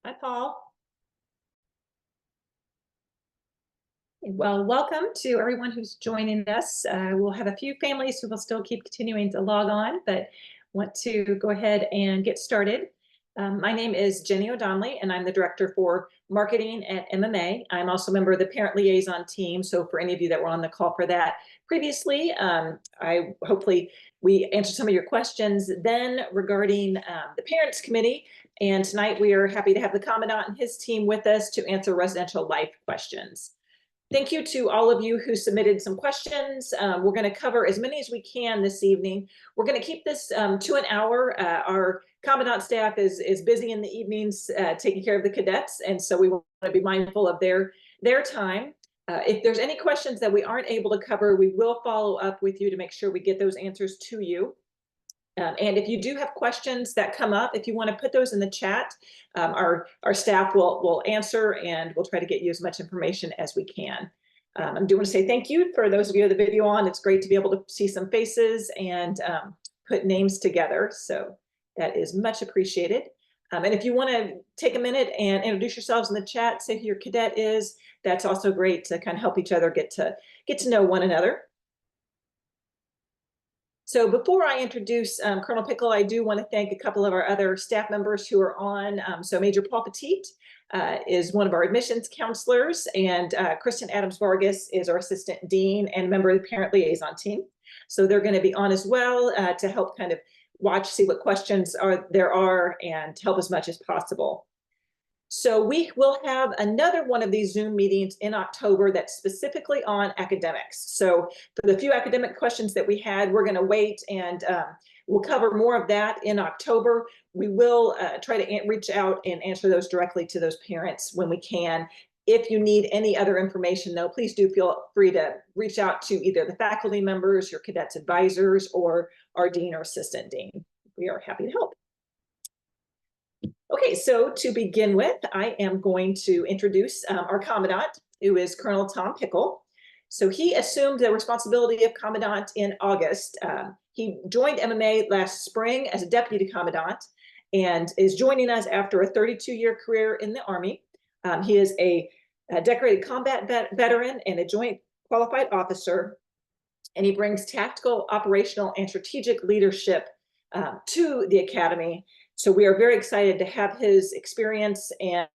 Hi, Paul. Well, welcome to everyone who's joining us. We'll have a few families who will still keep continuing to log on, but want to go ahead and get started. My name is Jenny O'Donnelly, and I'm the Director for Marketing at MMA. I'm also a member of the Parent Liaison team, so for any of you that were on the call for that previously, hopefully we answered some of your questions then regarding the Parents Committee, and tonight we are happy to have the Commandant and his team with us to answer residential life questions. Thank you to all of you who submitted some questions. We're going to cover as many as we can this evening. We're going to keep this to an hour. Our Commandant staff is busy in the evenings taking care of the cadets, and so we want to be mindful of their time. If there's any questions that we aren't able to cover, we will follow up with you to make sure we get those answers to you. And if you do have questions that come up, if you want to put those in the chat, our staff will answer, and we'll try to get you as much information as we can. I do want to say thank you for those of you with the video on. It's great to be able to see some faces and put names together. So that is much appreciated. And if you want to take a minute and introduce yourselves in the chat, say who your cadet is, that's also great to kind of help each other get to know one another. So before I introduce Colonel Pickle, I do want to thank a couple of our other staff members who are on. So Major Paul Petit is one of our admissions counselors, and Kristen Adams Vargas is our assistant dean and member of the parent liaison team. So they're going to be on as well to help kind of see what questions there are and help as much as possible. So we will have another one of these Zoom meetings in October that's specifically on academics. So for the few academic questions that we had, we're going to wait, and we'll cover more of that in October. We will try to reach out and answer those directly to those parents when we can. If you need any other information, though, please do feel free to reach out to either the faculty members, your cadets advisors, or our dean or assistant dean. We are happy to help. Okay, so to begin with, I am going to introduce our Commandant, who is Colonel Tom Pickle. So he assumed the responsibility of Commandant in August. He joined MMA last spring as a Deputy Commandant and is joining us after a 32-year career in the Army. He is a decorated combat veteran and a Joint Qualified Officer, and he brings tactical, operational, and strategic leadership to the Academy. So we are very excited to have his experience and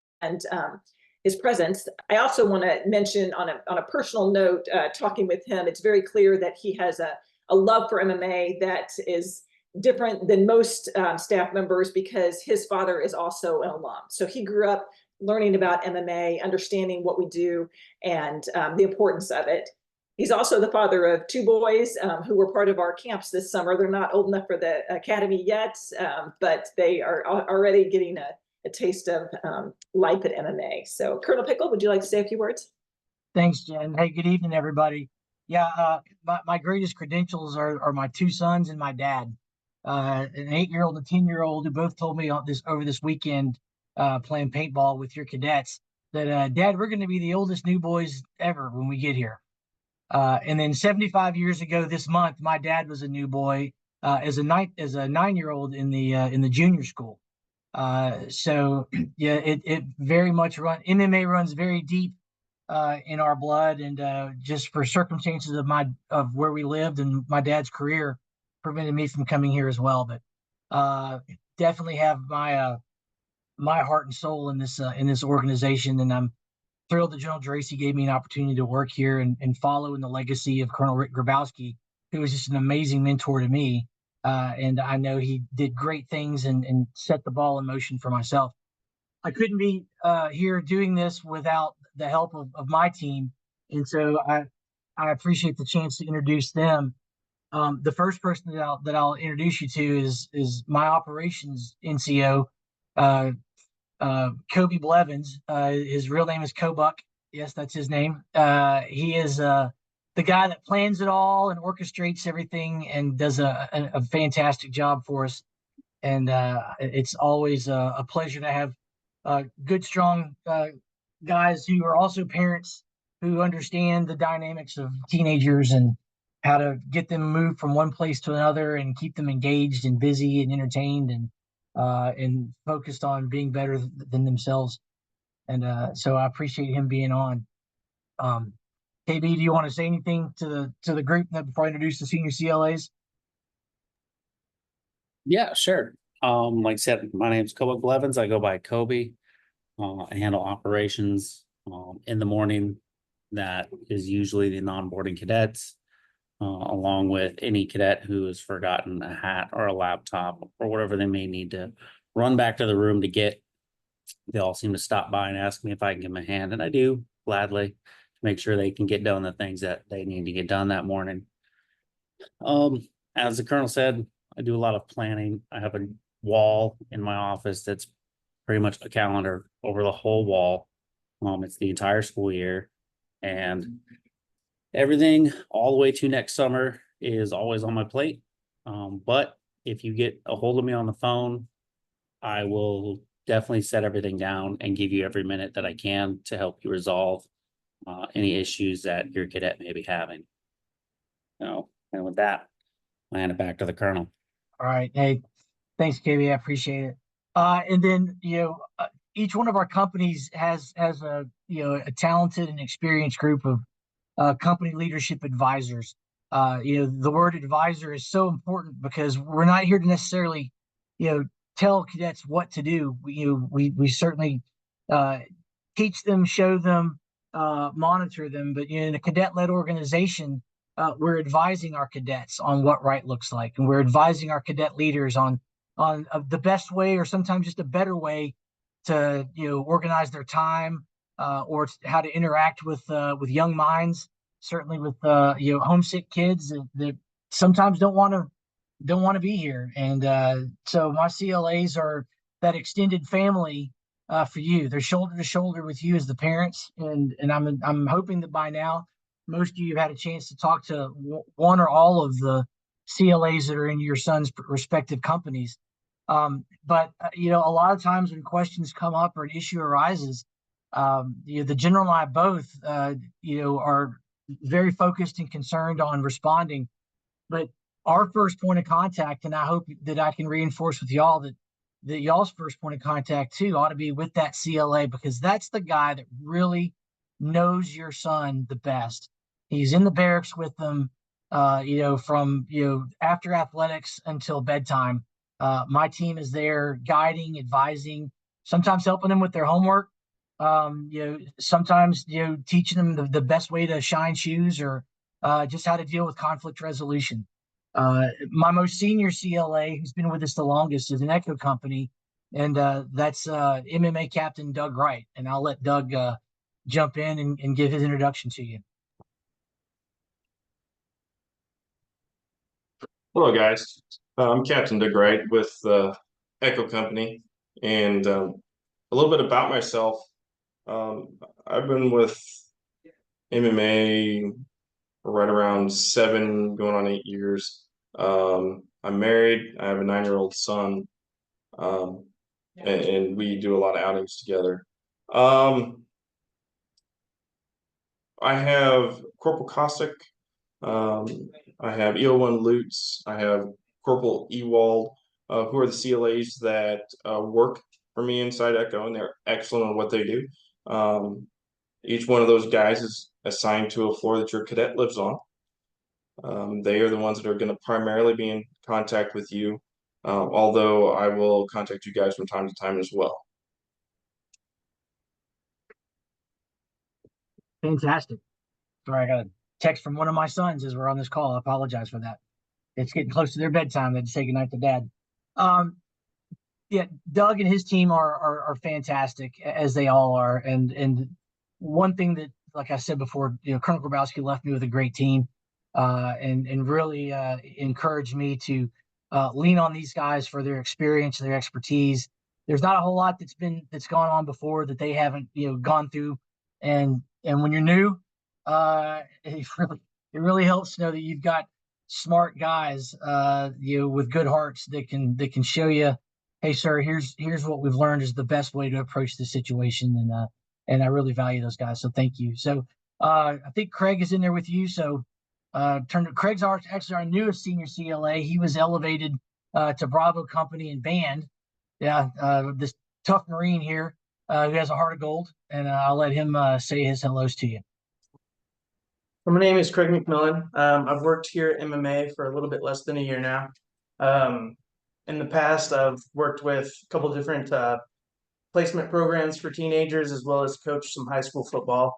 his presence. I also want to mention on a personal note, talking with him, it's very clear that he has a love for MMA that is different than most staff members, because his father is also an alum. So he grew up learning about MMA, understanding what we do, and the importance of it. He's also the father of two boys who were part of our camps this summer. They're not old enough for the academy yet, but they are already getting a taste of life at MMA. So Colonel Pickle, would you like to say a few words? Thanks, Jen. Hey, good evening, everybody. Yeah, my greatest credentials are my two sons and my dad, an 8-year-old and a 10-year-old, who both told me over this weekend playing paintball with your cadets that, Dad, we're going to be the oldest new boys ever when we get here. And then 75 years ago this month, my dad was a new boy as a 9-year-old in the junior school. So yeah, it very much MMA runs very deep in our blood, and just for circumstances of where we lived and my dad's career prevented me from coming here as well. But definitely have my heart and soul in this organization, and I'm thrilled that General Dracy gave me an opportunity to work here and follow in the legacy of Colonel Rick Grabowski, who was just an amazing mentor to me. And I know he did great things and set the ball in motion for myself. I couldn't be here doing this without the help of my team. And so I appreciate the chance to introduce them. The first person that I'll introduce you to is my operations NCO, Kobe Blevins. His real name is Kobuck. Yes, that's his name. He is the guy that plans it all and orchestrates everything and does a fantastic job for us. And it's always a pleasure to have good, strong guys who are also parents who understand the dynamics of teenagers and how to get them moved from one place to another and keep them engaged and busy and entertained and focused on being better than themselves. And so I appreciate him being on. KB, do you want to say anything to the group before I introduce the senior CLAs? Yeah, sure. Like I said, my name's Coby Blevins. I go by Kobe. I handle operations in the morning. That is usually the non-boarding cadets, along with any cadet who has forgotten a hat or a laptop or whatever they may need to run back to the room to get. They all seem to stop by and ask me if I can give them a hand, and I do gladly to make sure they can get done the things that they need to get done that morning. As the colonel said, I do a lot of planning. I have a wall in my office that's pretty much a calendar over the whole wall. It's the entire school year, and everything all the way to next summer is always on my plate. But if you get a hold of me on the phone, I will definitely set everything down and give you every minute that I can to help you resolve any issues that your cadet may be having. And with that, I'll hand it back to the colonel. All right. Hey, thanks, KB. I appreciate it. And then, each one of our companies has a a talented and experienced group of company leadership advisors. The word advisor is so important because we're not here to necessarily, tell cadets what to do. We certainly teach them, show them, monitor them. But in a cadet-led organization, we're advising our cadets on what right looks like, and we're advising our cadet leaders on the best way, or sometimes just a better way, to organize their time, or how to interact with young minds. Certainly with homesick kids that sometimes don't want to be here, and so my CLAs are that extended family for you. They're shoulder to shoulder with you as the parents, and I'm hoping that by now most of you have had a chance to talk to one or all of the CLAs that are in your son's respective companies. But a lot of times when questions come up or an issue arises, the general and I both, are very focused and concerned on responding. But our first point of contact, and I hope that I can reinforce with y'all that y'all's first point of contact too ought to be with that CLA, because that's the guy that really knows your son the best. He's in the barracks with them, from after athletics until bedtime. My team is there guiding, advising, sometimes helping them with their homework. Sometimes teaching them the best way to shine shoes, or just how to deal with conflict resolution. My most senior CLA, who's been with us the longest, is an Echo company, and that's MMA Captain Doug Wright. And I'll let Doug jump in and give his introduction to you. Hello, guys. I'm Captain Doug Wright with Echo Company, and a little bit about myself. I've been with MMA for right around 7, going on 8 years. I'm married. I have a 9-year-old son, and we do a lot of outings together. I have Corporal Cossack. I have EO1 Lutz. I have Corporal Ewald, who are the CLAs that work for me inside Echo, and they're excellent on what they do. Each one of those guys is assigned to a floor that your cadet lives on. They are the ones that are going to primarily be in contact with you, although I will contact you guys from time to time as well. Fantastic. Sorry, I got a text from one of my sons as we're on this call. I apologize for that. It's getting close to their bedtime. They had to say goodnight to Dad. Yeah, Doug and his team are fantastic, as they all are. And one thing that, like I said before, Colonel Grabowski left me with a great team, and really encouraged me to lean on these guys for their experience, their expertise. There's not a whole lot that's gone on before that they haven't gone through, and when you're new, it really helps to know that you've got smart guys, with good hearts that can show you, hey, sir, here's what we've learned is the best way to approach the situation, and I really value those guys. So thank you. So I think Craig is in there with you. So Craig's actually our newest senior CLA. He was elevated to Bravo Company and band. Yeah, this tough Marine here who has a heart of gold, and I'll let him say his hellos to you. My name is Craig McMillan. I've worked here at MMA for a little bit less than a year now. In the past, I've worked with a couple of different placement programs for teenagers, as well as coached some high school football.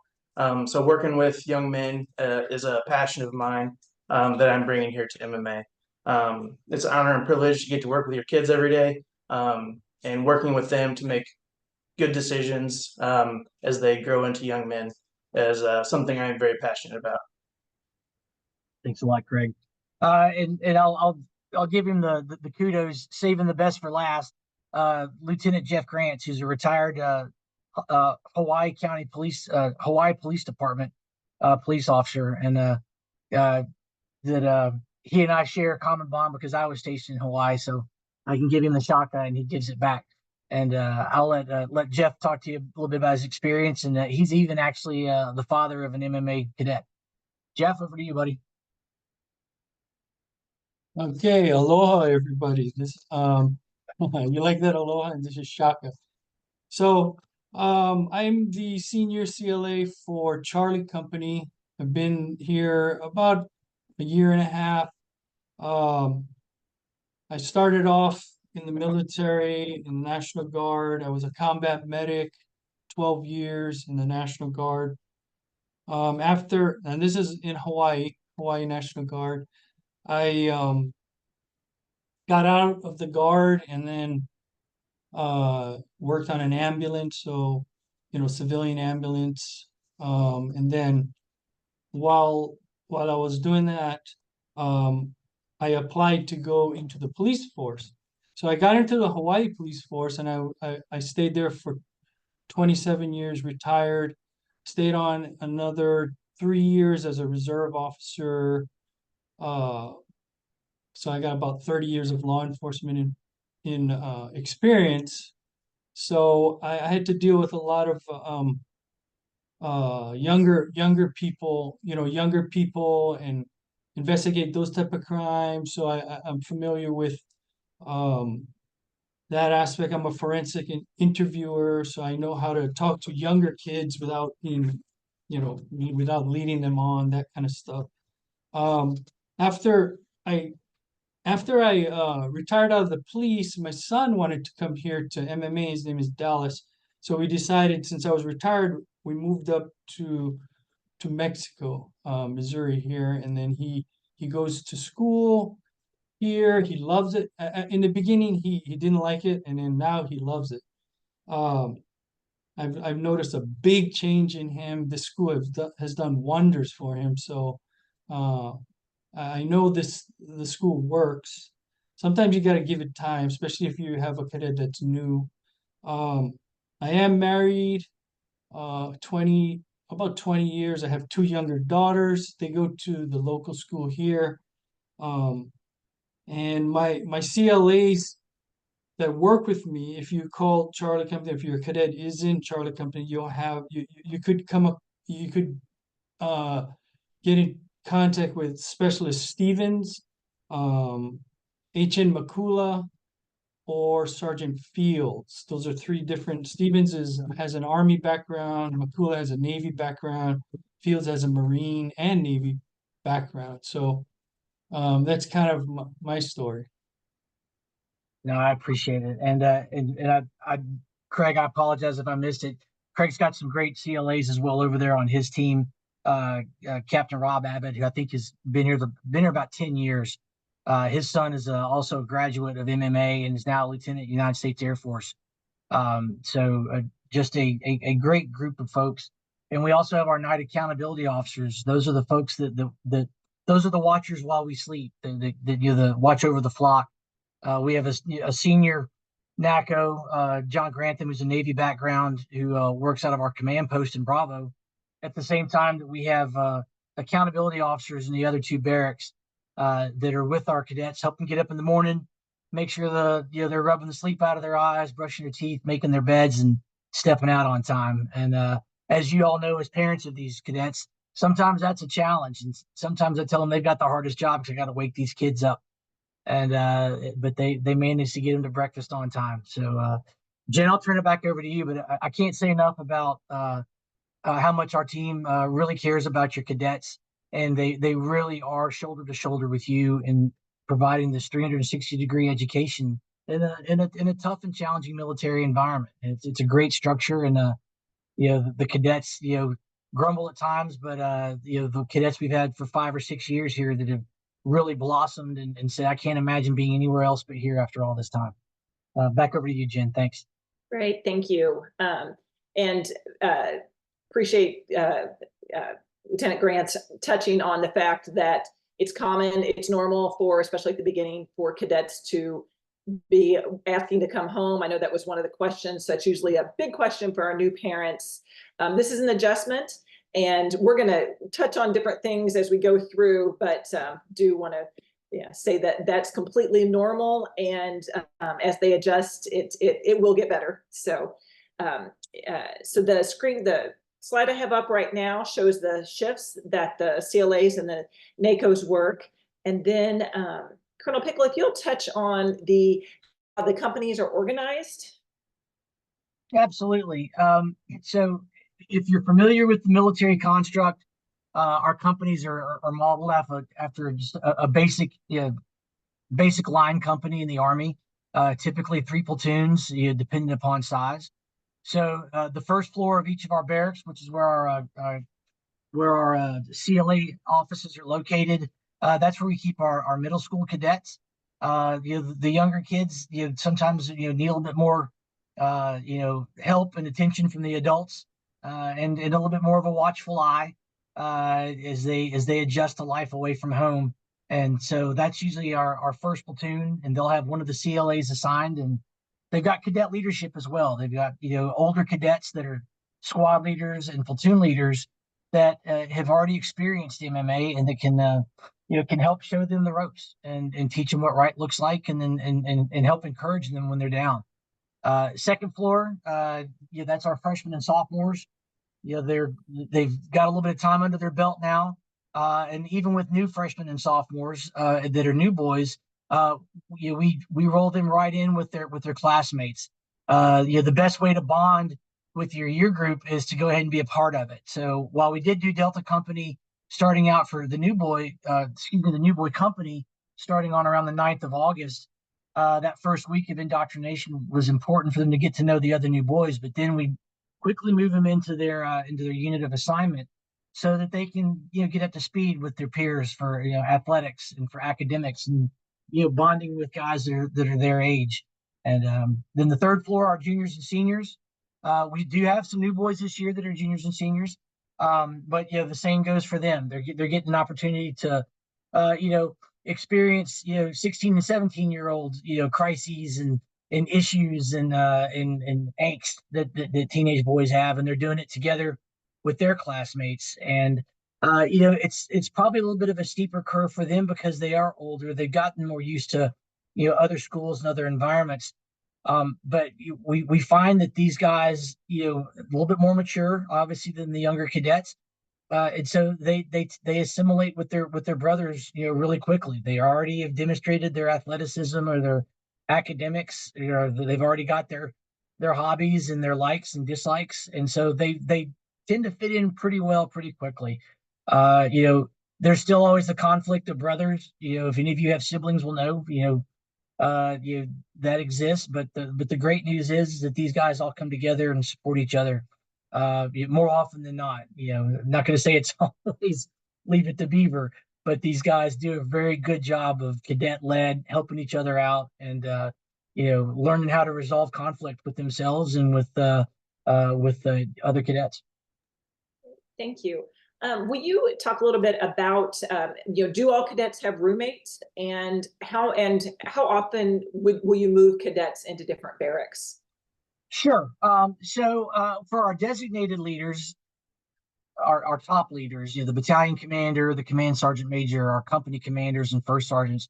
So working with young men is a passion of mine that I'm bringing here to MMA. It's an honor and privilege to get to work with your kids every day and working with them to make good decisions as they grow into young men is something I'm very passionate about. Thanks a lot, Craig. And I'll give him the kudos, saving the best for last. Lieutenant Jeff Grants, who's a retired Hawaii County Police, Hawaii Police Department police officer, and that he and I share a common bond because I was stationed in Hawaii, so I can give him the shotgun and he gives it back. And I'll let Jeff talk to you a little bit about his experience, and he's even actually the father of an MMA cadet. Jeff, over to you, buddy. Okay, aloha everybody. This you like that aloha? And this is Shaka. So I'm the senior CLA for Charlie Company. I've been here about a year and a half. I started off in the military, in the National Guard. I was a combat medic, 12 years in the National Guard. And this is in Hawaii National Guard. I got out of the Guard and then worked on an ambulance, so civilian ambulance. And then while I was doing that, I applied to go into the police force. So I got into the Hawaii police force, and I stayed there for 27 years, retired, stayed on another 3 years as a reserve officer. So I got about 30 years of law enforcement in experience. So I had to deal with a lot of younger people, and investigate those type of crimes. So I'm familiar with that aspect. I'm a forensic interviewer, so I know how to talk to younger kids without without leading them on, that kind of stuff. After I retired out of the police, my son wanted to come here to MMA. His name is Dallas. So we decided, since I was retired, we moved up to Mexico, Missouri here, and then he goes to school here. He loves it. In the beginning, he didn't like it, and then now he loves it. I've noticed a big change in him. The school has done wonders for him. So I know the school works. Sometimes you got to give it time, especially if you have a cadet that's new. I am married, about 20 years. I have 2 younger daughters. They go to the local school here. And my CLAs that work with me, if you call Charlie Company, if your cadet is in Charlie Company, you could come up, you could get in contact with Specialist Stevens, H.N. Makula, or Sergeant Fields. Those are 3 different. Stevens has an Army background, Makula has a Navy background, Fields has a Marine and Navy background. So that's kind of my story. No, I appreciate it. And Craig, I apologize if I missed it. Craig's got some great CLAs as well over there on his team. Captain Rob Abbott, who I think has been here about 10 years. His son is also a graduate of MMA and is now a lieutenant in the United States Air Force. So just a great group of folks. And we also have our night accountability officers. Those are the folks those are the watchers while we sleep, the watch over the flock. We have a senior NACO, John Grantham, who's a Navy background, who works out of our command post in Bravo. At the same time that we have accountability officers in the other two barracks that are with our cadets, help them get up in the morning, make sure they're rubbing the sleep out of their eyes, brushing their teeth, making their beds, and stepping out on time. And as you all know, as parents of these cadets, sometimes that's a challenge, and sometimes I tell them they've got the hardest job because I got to wake these kids up. And but they manage to get them to breakfast on time. So Jen, I'll turn it back over to you, but I can't say enough about how much our team really cares about your cadets, and they really are shoulder to shoulder with you in providing this 360-degree education in a tough and challenging military environment. And it's a great structure, and the cadets grumble at times, but the cadets we've had for 5 or 6 years here that have really blossomed and said, I can't imagine being anywhere else but here after all this time. Back over to you, Jen. Thanks. Great, thank you. And appreciate Lieutenant Grant touching on the fact that it's common, it's normal for, especially at the beginning, for cadets to be asking to come home. I know that was one of the questions. That's usually a big question for our new parents. This is an adjustment, and we're going to touch on different things as we go through, but do want to say that that's completely normal, and as they adjust, it will get better. So so the slide I have up right now shows the shifts that the CLAs and the NACOs work, and then Colonel Pickle, if you'll touch on how the companies are organized. Absolutely. So if you're familiar with the military construct, our companies are modeled after just a basic line company in the Army, typically 3 platoons, depending upon size. So the first floor of each of our barracks, which is where our CLA offices are located, that's where we keep our middle school cadets. The younger kids, sometimes need a little bit more help and attention from the adults, and a little bit more of a watchful eye as they adjust to life away from home. And so that's usually our first platoon, and they'll have one of the CLAs assigned, and they've got cadet leadership as well. They've got older cadets that are squad leaders and platoon leaders that have already experienced MMA, and that can help show them the ropes and teach them what right looks like, and then and help encourage them when they're down. Second floor, that's our freshmen and sophomores. They've got a little bit of time under their belt now, and even with new freshmen and sophomores that are new boys, we roll them right in with their classmates. The best way to bond with your year group is to go ahead and be a part of it. So while we did do Delta Company starting out for the new boy company starting on around the 9th of August, that first week of indoctrination was important for them to get to know the other new boys, but then we quickly move them into their unit of assignment so that they can get up to speed with their peers for athletics and for academics, and bonding with guys that are their age. And then the third floor, our juniors and seniors. We do have some new boys this year that are juniors and seniors, but the same goes for them. They're getting an opportunity to experience 16 and 17-year-old crises and issues and angst that teenage boys have, and they're doing it together with their classmates. And it's probably a little bit of a steeper curve for them because they are older. They've gotten more used to other schools and other environments. But we find that these guys a little bit more mature, obviously, than the younger cadets. And so they assimilate with their brothers really quickly. They already have demonstrated their athleticism or their academics. They've already got their hobbies and their likes and dislikes, and so they tend to fit in pretty well pretty quickly. There's still always the conflict of brothers. If any of you have siblings, will know that exists. But the great news is that these guys all come together and support each other more often than not. I'm not going to say it's always leave it to Beaver, but these guys do a very good job of cadet-led, helping each other out, and learning how to resolve conflict with themselves and with the other cadets. Thank you. Will you talk a little bit about do all cadets have roommates, and how often will you move cadets into different barracks? Sure. So for our designated leaders, our top leaders, the battalion commander, the command sergeant major, our company commanders and first sergeants.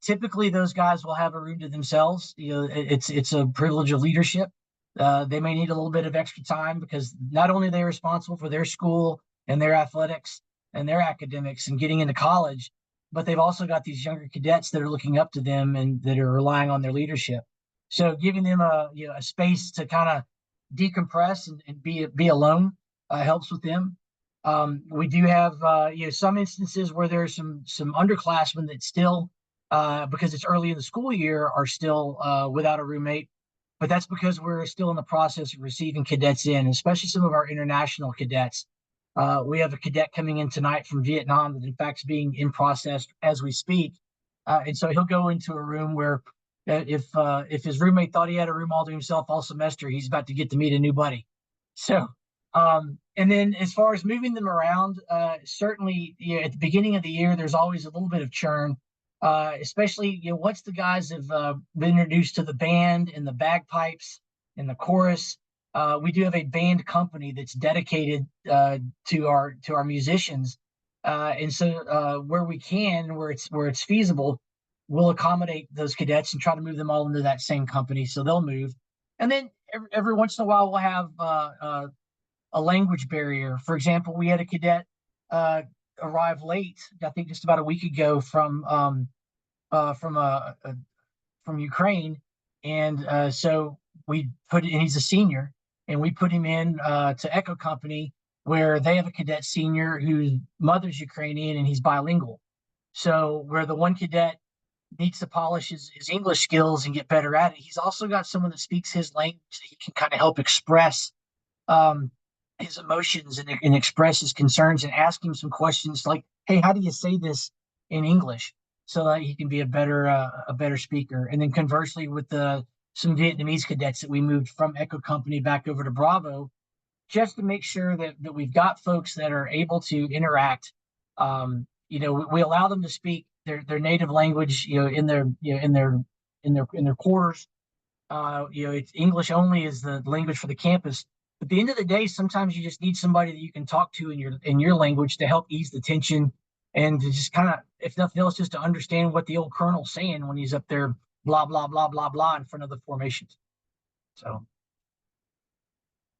Typically, those guys will have a room to themselves. It's a privilege of leadership. They may need a little bit of extra time because not only are they responsible for their school and their athletics and their academics and getting into college, but they've also got these younger cadets that are looking up to them and that are relying on their leadership. So giving them a space to kind of decompress and be alone helps with them. We do have some instances where there's some underclassmen that still because it's early in the school year are still without a roommate, but that's because we're still in the process of receiving cadets in, especially some of our international cadets. We have a cadet coming in tonight from Vietnam that in fact is being in process as we speak. And so he'll go into a room where if his roommate thought he had a room all to himself all semester, he's about to get to meet a new buddy. So, and then as far as moving them around, certainly at the beginning of the year, there's always a little bit of churn, especially once the guys have been introduced to the band and the bagpipes and the chorus. We do have a band company that's dedicated to our musicians, and so where we can, where it's feasible, we'll accommodate those cadets and try to move them all into that same company, so they'll move. And then every once in a while, we'll have a language barrier. For example, we had a cadet arrive late, I think just about a week ago from Ukraine, and so and he's a senior, and we put him in to Echo Company where they have a cadet senior whose mother's Ukrainian and he's bilingual. So where the one cadet needs to polish his English skills and get better at it, he's also got someone that speaks his language that he can kind of help express his emotions and express his concerns and ask him some questions like, hey, how do you say this in English? So that he can be a better speaker. And then conversely with some Vietnamese cadets that we moved from Echo Company back over to Bravo, just to make sure that we've got folks that are able to interact. We allow them to speak their native language, in their quarters. It's English only is the language for the campus. But at the end of the day, sometimes you just need somebody that you can talk to in your language to help ease the tension and to just kind of, if nothing else, just to understand what the old colonel's saying when he's up there, blah, blah, blah, blah, blah, in front of the formations. So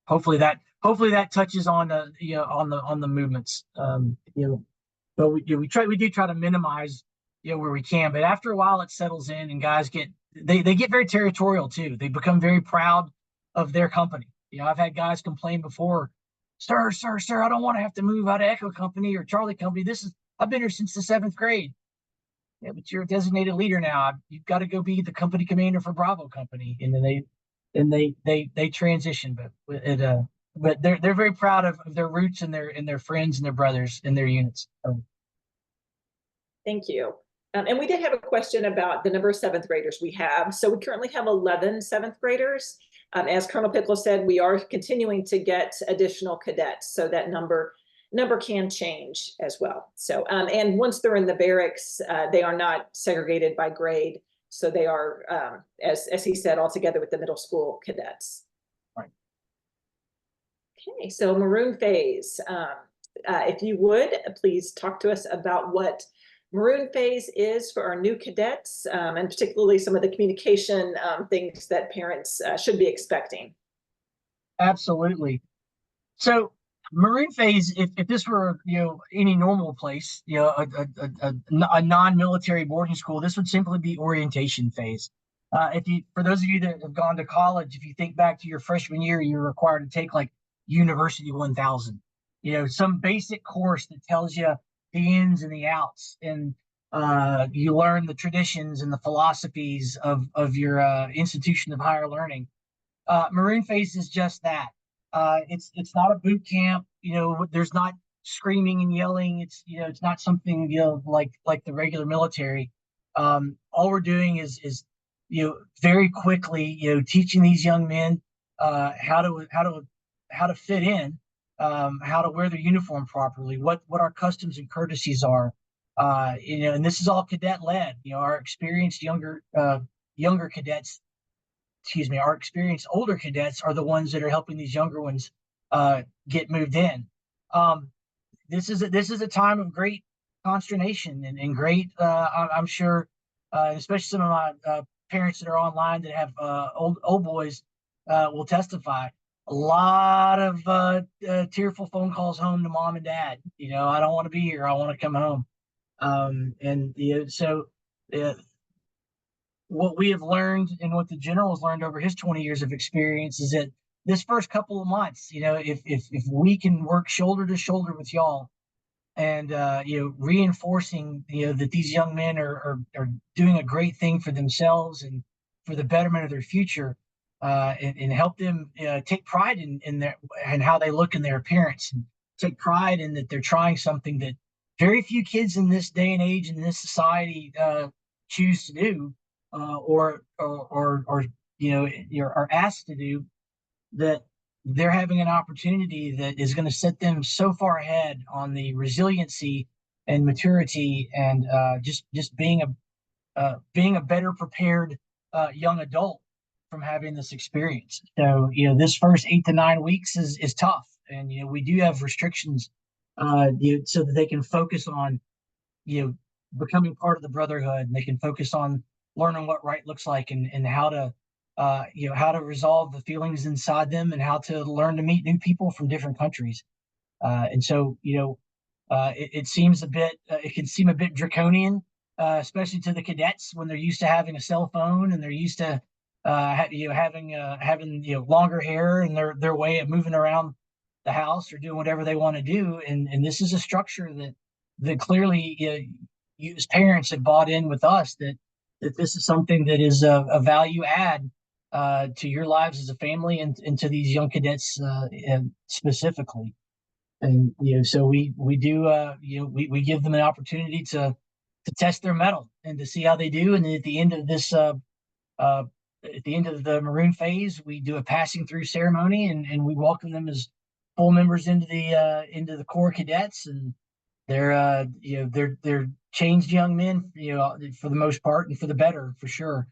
hopefully that touches on on the movements. But we do try to minimize where we can. But after a while, it settles in, and guys get very territorial too. They become very proud of their company. I've had guys complain before, sir, I don't want to have to move out of Echo Company or Charlie Company. I've been here since the 7th grade. Yeah, but you're a designated leader now. You've got to go be the company commander for Bravo Company, and then they transition. But they're very proud of their roots and their friends and their brothers and their units. Thank you. And we did have a question about the number of 7th graders we have. So we currently have 11 7th graders. As Colonel Pickle said, we are continuing to get additional cadets, so that number can change as well. So, and once they're in the barracks, they are not segregated by grade. So they are, as he said, all together with the middle school cadets. Right. Okay, so Maroon Phase. If you would, please talk to us about what Maroon Phase is for our new cadets, and particularly some of the communication things that parents should be expecting. Absolutely. So Maroon Phase, if this were any normal place, a non-military boarding school, this would simply be orientation phase. For those of you that have gone to college, if you think back to your freshman year, you're required to take like University 1000, some basic course that tells you the ins and the outs, and you learn the traditions and the philosophies of your institution of higher learning. Maroon Phase is just that. It's not a boot camp. There's not screaming and yelling. It's not something like the regular military. All we're doing is very quickly teaching these young men how to fit in, how to wear their uniform properly, what our customs and courtesies are, and this is all cadet led. Our experienced younger cadets, our experienced older cadets are the ones that are helping these younger ones get moved in. This is a time of great consternation and great. I'm sure, especially some of my parents that are online that have old boys will testify. A lot of tearful phone calls home to mom and dad. I don't want to be here. I want to come home. And so uh, what we have learned and what the general has learned over his 20 years of experience is that this first couple of months, if we can work shoulder to shoulder with y'all and reinforcing that these young men are doing a great thing for themselves and for the betterment of their future, and help them take pride in their and how they look in their appearance, and take pride in that they're trying something that very few kids in this day and age in this society choose to do, or are asked to do, that they're having an opportunity that is going to set them so far ahead on the resiliency and maturity and just being a better prepared young adult from having this experience. So this first 8 to 9 weeks is tough, and we do have restrictions so that they can focus on becoming part of the brotherhood, and they can focus on learning what right looks like, and how to how to resolve the feelings inside them, and how to learn to meet new people from different countries. And so it seems it can seem a bit draconian, especially to the cadets when they're used to having a cell phone, and they're used to having longer hair and their way of moving around the house or doing whatever they want to do. And this is a structure that clearly you as parents have bought in with us, that this is something that is a value add to your lives as a family, and to these young cadets specifically. And so we do we give them an opportunity to test their mettle and to see how they do. And then at the end of this at the end of the maroon phase, we do a passing through ceremony, and we welcome them as full members into the Corps cadets. And they're changed young men, for the most part, and for the better, for sure,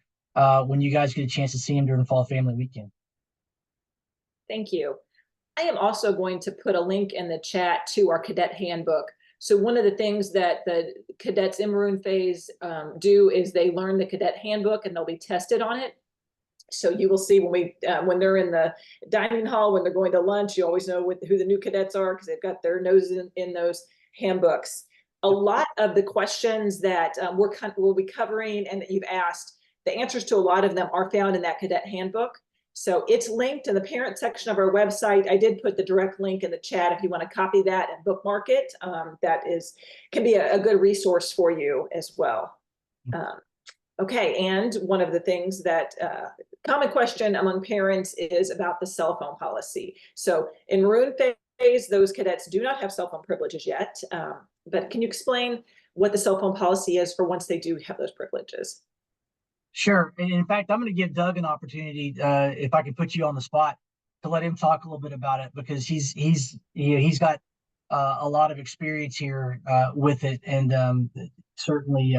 when you guys get a chance to see them during the fall family weekend. Thank you. I am also going to put a link in the chat to our cadet handbook. So one of the things that the cadets in maroon phase do is they learn the cadet handbook, and they'll be tested on it. So you will see when they're in the dining hall, when they're going to lunch, you always know who the new cadets are, because they've got their noses in those handbooks. A lot of the questions that we'll be covering and that you've asked, the answers to a lot of them are found in that cadet handbook. So it's linked in the parent section of our website. I did put the direct link in the chat if you want to copy that and bookmark it. That can be a good resource for you as well. Okay, and one of the things that common question among parents is about the cell phone policy. So in maroon phase, those cadets do not have cell phone privileges yet. But can you explain what the cell phone policy is for once they do have those privileges? Sure. And in fact, I'm going to give Doug an opportunity, if I can put you on the spot, to let him talk a little bit about it, because he's got a lot of experience here with it, and certainly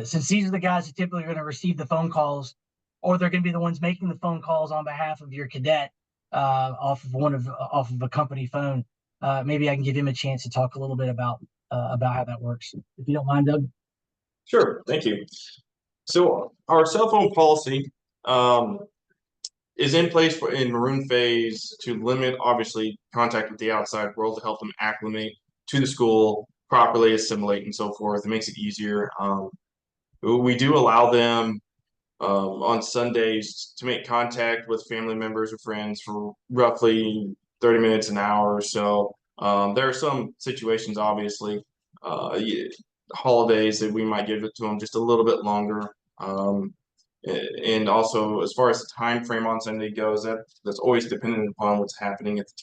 since these are the guys that typically are going to receive the phone calls, or they're going to be the ones making the phone calls on behalf of your cadet off of a company phone. Maybe I can give him a chance to talk a little bit about how that works, if you don't mind, Doug. Sure, thank you. So our cell phone policy is in place in maroon phase to limit, obviously, contact with the outside world, to help them acclimate to the school, properly assimilate, and so forth. It makes it easier. We do allow them on Sundays to make contact with family members or friends for roughly 30 minutes, an hour or so. There are some situations, obviously, holidays, that we might give it to them just a little bit longer. And also, as far as the time frame on Sunday goes, that's always dependent upon what's happening at the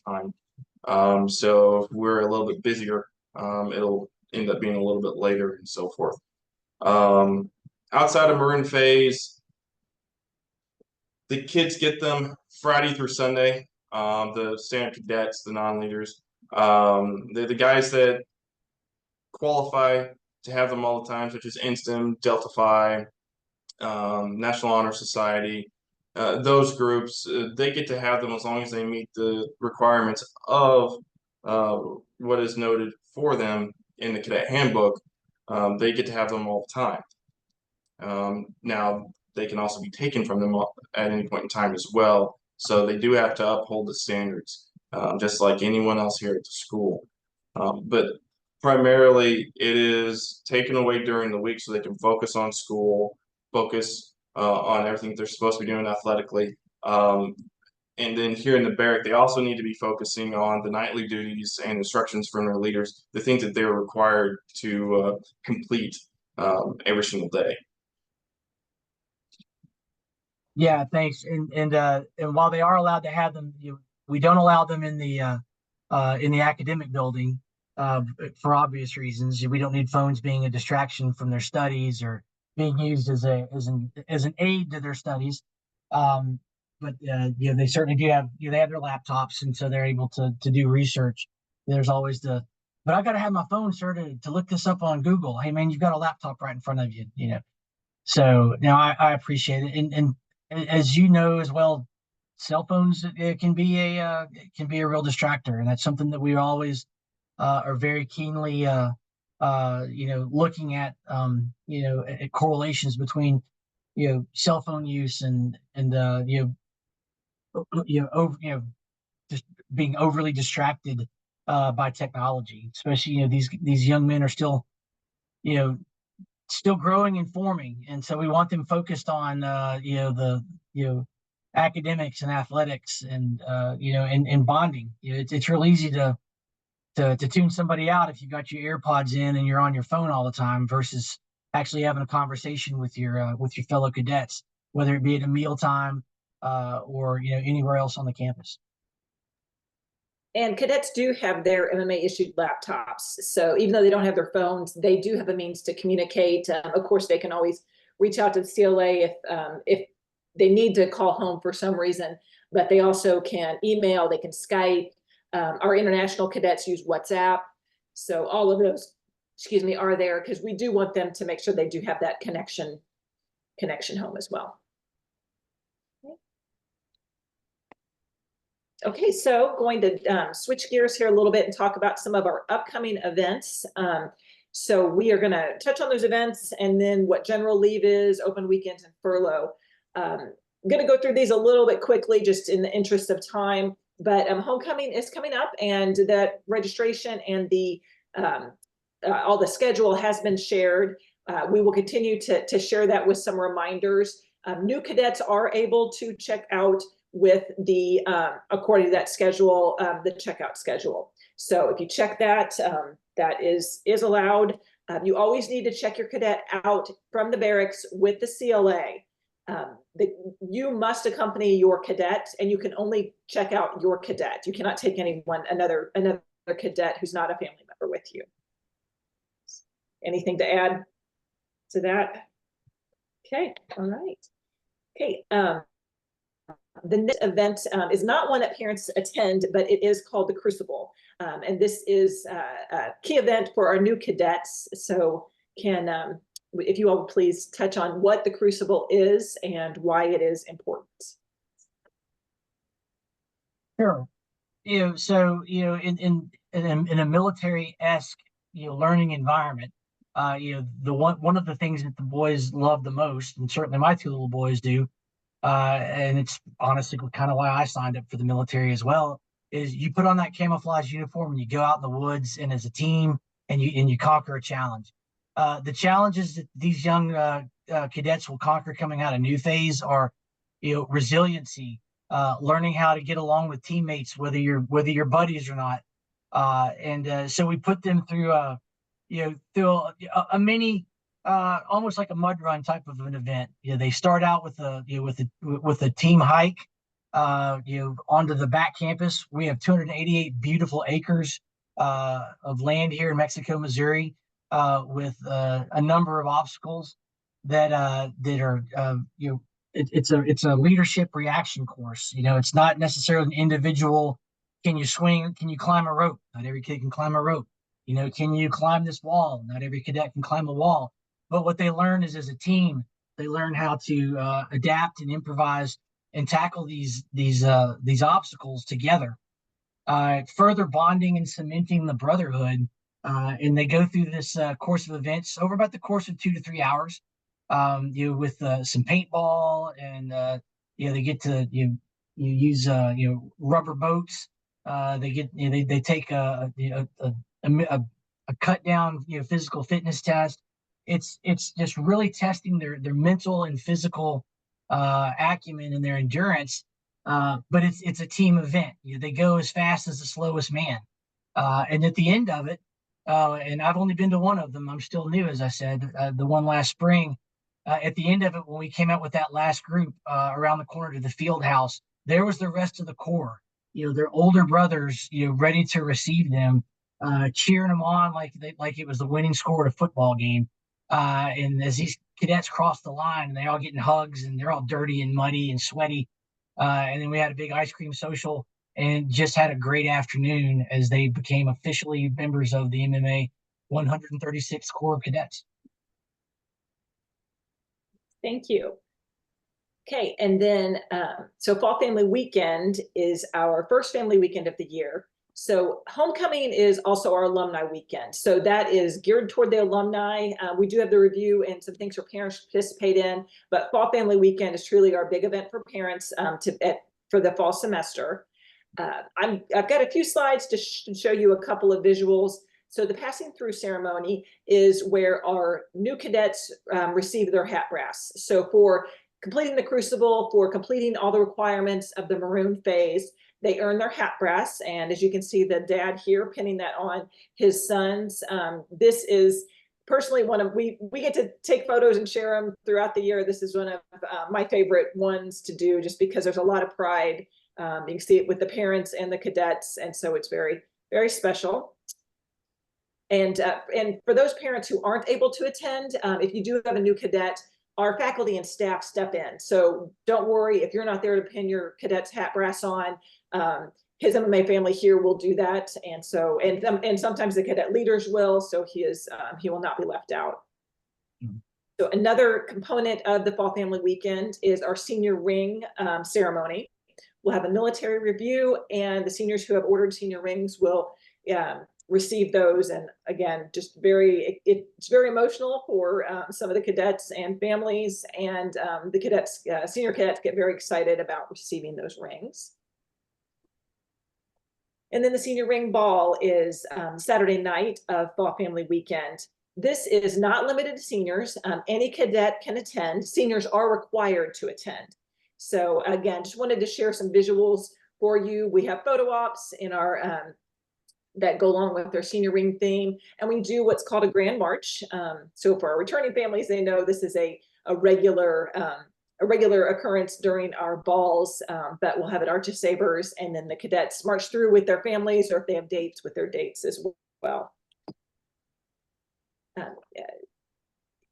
time. So if we're a little bit busier, it'll end up being a little bit later, and so forth. Outside of maroon phase, the kids get them Friday through Sunday. The standard cadets, the non-leaders, the guys that qualify to have them all the time, such as Instem, Delta Phi, National Honor Society, those groups, they get to have them as long as they meet the requirements of what is noted for them in the cadet handbook, they get to have them all the time. Now, they can also be taken from them at any point in time as well. So they do have to uphold the standards, just like anyone else here at the school. But primarily, it is taken away during the week so they can focus on school, focus on everything they're supposed to be doing athletically. And then here in the barrack, they also need to be focusing on the nightly duties and instructions from their leaders, the things that they're required to complete every single day. Yeah, thanks. And while they are allowed to have them, we don't allow them in the academic building for obvious reasons. We don't need phones being a distraction from their studies or being used as an aid to their studies. But they certainly do have they have their laptops, and so they're able to do research. There's always but I got to have my phone, sir, to look this up on Google. Hey, man, you've got a laptop right in front of you, So I appreciate it, and as you know as well, cell phones can be a real distractor, and that's something that we always are very keenly looking at at correlations between cell phone use and just being overly distracted by technology, especially these young men are still still growing and forming, and so we want them focused on the academics and athletics and and bonding. It's real easy to tune somebody out if you got your AirPods in and you're on your phone all the time versus actually having a conversation with your fellow cadets, whether it be at a mealtime or anywhere else on the campus. And cadets do have their MMA issued laptops. So even though they don't have their phones, they do have a means to communicate. Of course, they can always reach out to the CLA if they need to call home for some reason, but they also can email, they can Skype. Our international cadets use WhatsApp. So all of those, are there because we do want them to make sure they do have that connection home as well. Okay, so going to switch gears here a little bit and talk about some of our upcoming events. So we are going to touch on those events and then what general leave is, open weekends, and furlough. I'm going to go through these a little bit quickly just in the interest of time, but homecoming is coming up, and that registration and the all the schedule has been shared. We will continue to share that with some reminders. New cadets are able to check out with the according to that schedule, the checkout schedule. So if you check that, that is allowed. You always need to check your cadet out from the barracks with the CLA. You must accompany your cadet, and you can only check out your cadet. You cannot take another cadet who's not a family member with you. Anything to add to that? Okay, all right. Okay. The next event is not one that parents attend, but it is called the Crucible. And this is a key event for our new cadets. So if you all would please touch on what the Crucible is and why it is important. Sure. So in a military-esque learning environment, one of the things that the boys love the most, and certainly my two little boys do, and it's honestly kind of why I signed up for the military as well, is you put on that camouflage uniform and you go out in the woods and as a team and you conquer a challenge. The challenges that these young cadets will conquer coming out of new phase are resiliency, learning how to get along with teammates, whether you're buddies or not, and so we put them through a mini almost like a mud run type of an event. They start out with a team hike onto the back campus. We have 288 beautiful acres of land here in Mexico, Missouri, with a number of obstacles that are it's a leadership reaction course. It's not necessarily an individual. Can you swing? Can you climb a rope? Not every kid can climb a rope. Can you climb this wall? Not every cadet can climb a wall. But what they learn is, as a team, they learn how to adapt and improvise and tackle these obstacles together. further bonding and cementing the brotherhood. And they go through this course of events over about the course of 2 to 3 hours. With some paintball and they get to use rubber boats. They get they take a cut down physical fitness test. It's just really testing their mental and physical acumen and their endurance. But it's a team event. They go as fast as the slowest man. And at the end of it, and I've only been to one of them. I'm still new, as I said, the one last spring. At the end of it, when we came out with that last group around the corner to the field house, there was the rest of the Corps. Their older brothers, ready to receive them, cheering them on like it was the winning score at a football game. And as these cadets crossed the line, and they all getting hugs, and they're all dirty and muddy and sweaty. And then we had a big ice cream social, and just had a great afternoon as they became officially members of the MMA 136th Corps of Cadets. Thank you. Okay, and then so Fall Family Weekend is our first family weekend of the year. So homecoming is also our alumni weekend. So that is geared toward the alumni. We do have the review and some things for parents to participate in, but Fall Family Weekend is truly our big event for parents for the fall semester. I've got a few slides to show you a couple of visuals. So the passing through ceremony is where our new cadets receive their hat brass. So for completing the crucible, for completing all the requirements of the maroon phase, they earn their hat brass. And as you can see, the dad here pinning that on his sons. This is personally one of, we get to take photos and share them throughout the year. This is one of my favorite ones to do, just because there's a lot of pride. You can see it with the parents and the cadets. And so it's very, very special. And for those parents who aren't able to attend, if you do have a new cadet, our faculty and staff step in. So don't worry if you're not there to pin your cadet's hat brass on. His MMA family here will do that, and so and sometimes the cadet leaders will. So he will not be left out. Mm-hmm. So another component of the Fall Family Weekend is our senior ring ceremony. We'll have a military review, and the seniors who have ordered senior rings will receive those. And again, just it's very emotional for some of the cadets and families, and the cadets, senior cadets, get very excited about receiving those rings. And then the senior ring ball is Saturday night of Fall Family Weekend. This is not limited to seniors. Any cadet can attend. Seniors are required to attend. So again, just wanted to share some visuals for you. We have photo ops in our that go along with their senior ring theme, and we do what's called a grand march. So for our returning families, they know this is a regular occurrence during our balls, but we'll have it Arch of Sabers, and then the cadets march through with their families, or if they have dates, with their dates as well.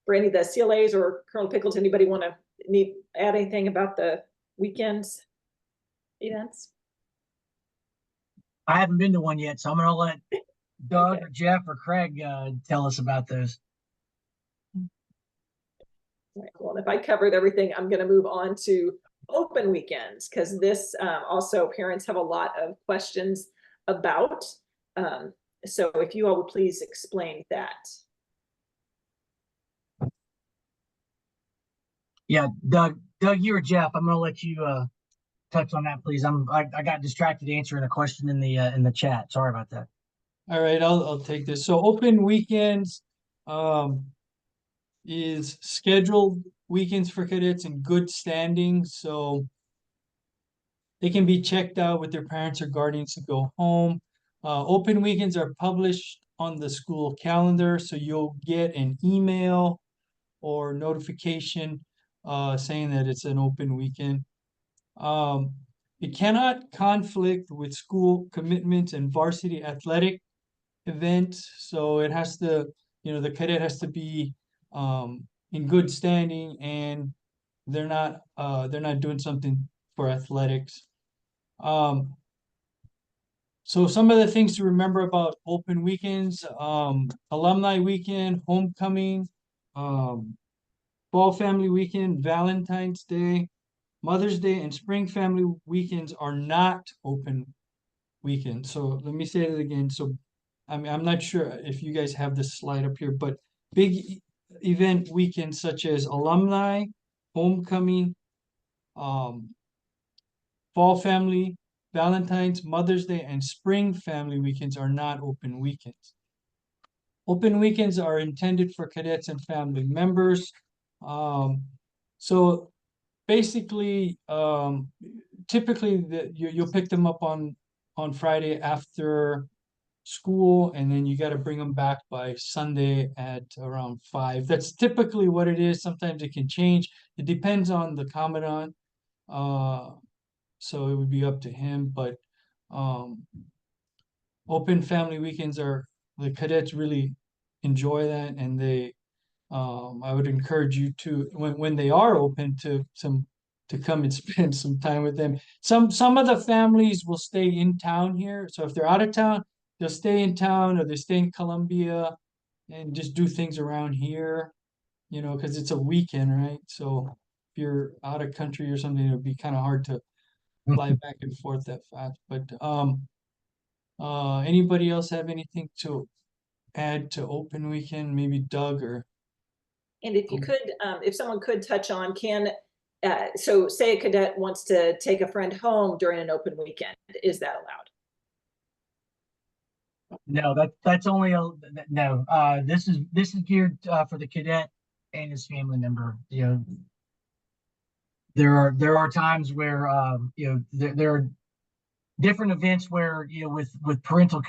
For any of the CLAs or Colonel Pickle, does anybody want to add anything about the weekends events? I haven't been to one yet, so I'm going to let Doug or Jeff or Craig tell us about those. Right, well, if I covered everything, I'm going to move on to open weekends, because this also parents have a lot of questions about. So if you all would please explain that. Yeah, Doug, you or Jeff, I'm going to let you touch on that, please. I got distracted answering a question in the chat. Sorry about that. All right, I'll take this. So open weekends is scheduled weekends for cadets in good standing, so they can be checked out with their parents or guardians to go home. Open weekends are published on the school calendar, so you'll get an email or notification saying that it's an open weekend. It cannot conflict with school commitments and varsity athletic events, so it has to, the cadet has to be in good standing, and they're not doing something for athletics. So some of the things to remember about open weekends: alumni weekend, homecoming, fall family weekend, Valentine's Day, Mother's Day, and spring family weekends are not open weekend. So let me say it again. So I'm not sure if you guys have this slide up here, but big event weekends such as alumni, homecoming, um, fall family, Valentine's, Mother's Day, and spring family weekends are not open weekends. Open weekends are intended for cadets and family members. So basically, typically you'll pick them up on Friday after school, and then you got to bring them back by Sunday at around 5. That's typically what it is. Sometimes it can change. It depends on the commandant. So it would be up to him, but open family weekends are, the cadets really enjoy that, and they I would encourage you to, when they are open, to come and spend some time with them. Some of the families will stay in town here, so if they're out of town, they'll stay in town, or they stay in Columbia and just do things around here, you know, because it's a weekend, right? So if you're out of country or something, it'd be kind of hard to fly back and forth that fast. But anybody else have anything to add to open weekend? Maybe Doug or And if you could, if someone could touch on, so say a cadet wants to take a friend home during an open weekend, is that allowed? No, that's only no. This is geared for the cadet and his family member. You know, there are times where you know there are different events where, you know, with parental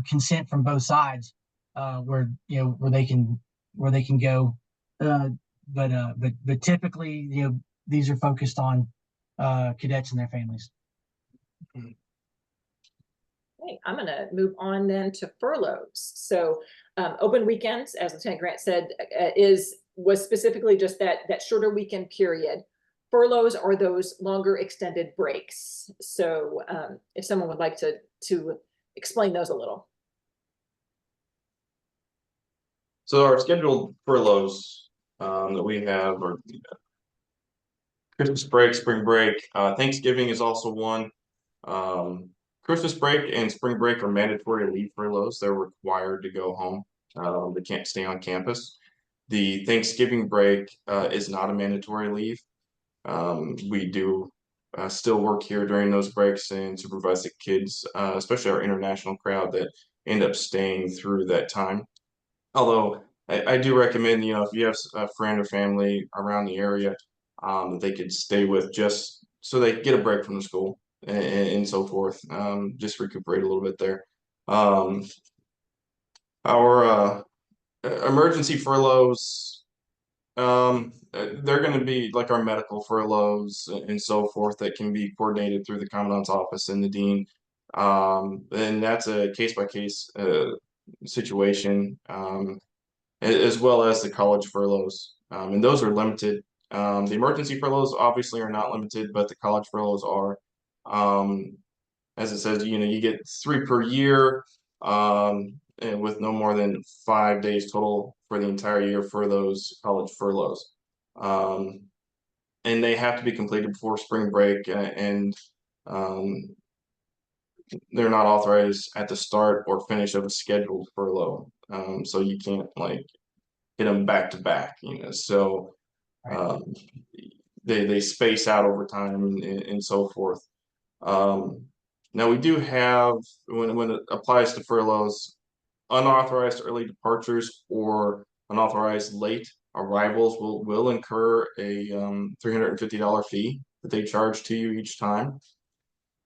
consent from both sides, where, you know, where they can go, but typically, you know, these are focused on cadets and their families. Okay, I'm going to move on then to furloughs. So open weekends, as Lieutenant Grant said, was specifically just that shorter weekend period. Furloughs are those longer extended breaks. So if someone would like to explain those a little. So our scheduled furloughs that we have are Christmas break, spring break, Thanksgiving is also one. Christmas break and spring break are mandatory leave furloughs. They're required to go home. They can't stay on campus. The Thanksgiving break is not a mandatory leave. We do still work here during those breaks and supervise the kids, especially our international crowd that end up staying through that time. Although I do recommend, you know, if you have a friend or family around the area, that they could stay with just so they get a break from the school and so forth. Just recuperate a little bit there. Our emergency furloughs, they're going to be like our medical furloughs and so forth that can be coordinated through the commandant's office and the dean. And that's a case-by-case situation, as well as the college furloughs. And those are limited. The emergency furloughs obviously are not limited, but the college furloughs are. As it says, you know, you get 3 per year, and with no more than 5 days total for the entire year for those college furloughs. And they have to be completed before spring break, and they're not authorized at the start or finish of a scheduled furlough. So you can't like hit them back to back, you know. So they space out over time and so forth. Now we do have, when it applies to furloughs, unauthorized early departures or unauthorized late arrivals will incur a $350 fee that they charge to you each time.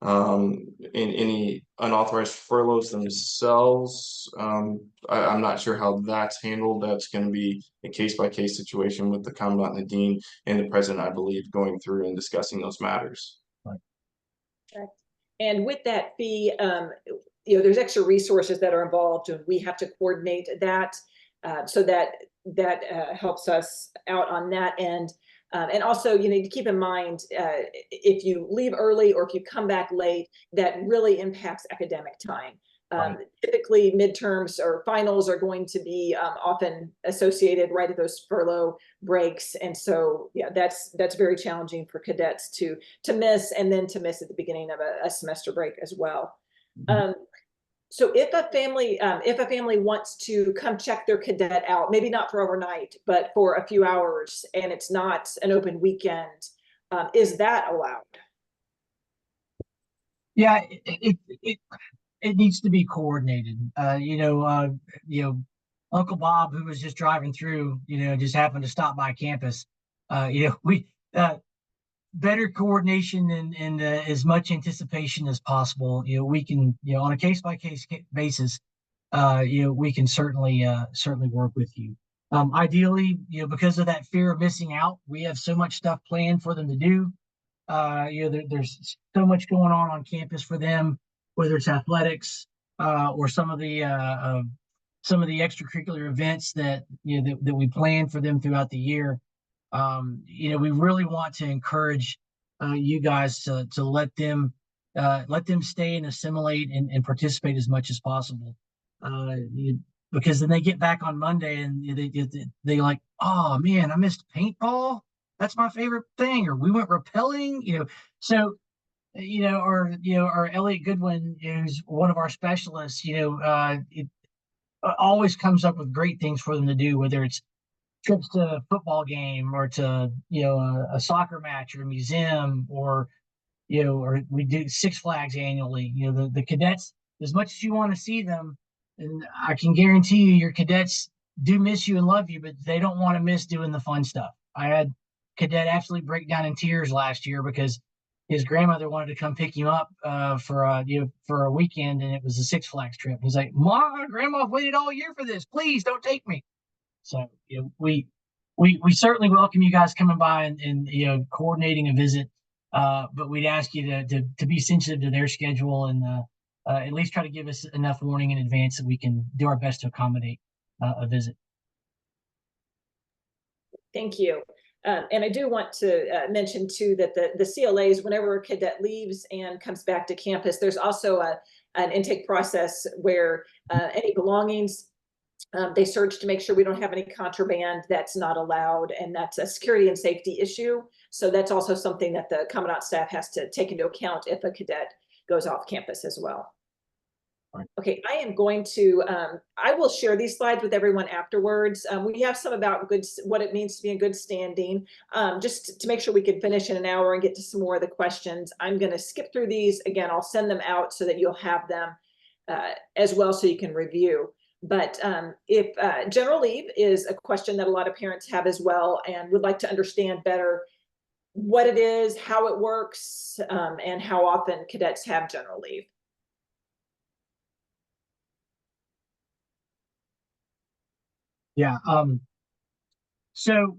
In any unauthorized furloughs themselves, I'm not sure how that's handled. That's going to be a case-by-case situation with the commandant and the dean and the president, I believe, going through and discussing those matters. Correct. And with that fee, you know, there's extra resources that are involved, and we have to coordinate that, so that helps us out on that end. And also, you need to keep in mind, if you leave early or if you come back late, that really impacts academic time. Typically, midterms or finals are going to be often associated right at those furlough breaks, and so yeah, that's very challenging for cadets to miss, and then to miss at the beginning of a semester break as well. So if a family wants to come check their cadet out, maybe not for overnight, but for a few hours, and it's not an open weekend, is that allowed? Yeah, it needs to be coordinated. Uncle Bob, who was just driving through, just happened to stop by campus. We better coordination and as much anticipation as possible. We can, on a case by case basis, we can certainly work with you. Ideally, because of that fear of missing out, we have so much stuff planned for them to do. There's so much going on campus for them, whether it's athletics or some of the extracurricular events that that we plan for them throughout the year. We really want to encourage you guys to let them stay and assimilate and participate as much as possible. Because then they get back on Monday and they like, oh man, I missed paintball. That's my favorite thing. Or we went rappelling, So, or Elliot Goodwin, who's one of our specialists, it always comes up with great things for them to do, whether it's trips to a football game or to, a soccer match or a museum or we do Six Flags annually. The cadets, as much as you want to see them, and I can guarantee you your cadets do miss you and love you, but they don't want to miss doing the fun stuff. I had cadet actually break down in tears last year because his grandmother wanted to come pick him up for a weekend, and it was a Six Flags trip. He's like, "Mom, Grandma waited all year for this. Please don't take me." So we certainly welcome you guys coming by and coordinating a visit. But we'd ask you to be sensitive to their schedule and at least try to give us enough warning in advance that we can do our best to accommodate a visit. Thank you. And I do want to mention too that the CLAs, whenever a cadet leaves and comes back to campus, there's also an intake process where any belongings, they search to make sure we don't have any contraband that's not allowed, and that's a security and safety issue. So that's also something that the Commandant staff has to take into account if a cadet goes off campus as well. Right. Okay, I am going to, I will share these slides with everyone afterwards. We have some about what it means to be in good standing, just to make sure we can finish in an hour and get to some more of the questions. I'm going to skip through these. Again, I'll send them out so that you'll have them as well so you can review. But if general leave is a question that a lot of parents have as well and would like to understand better what it is, how it works, and how often cadets have general leave. Yeah. So,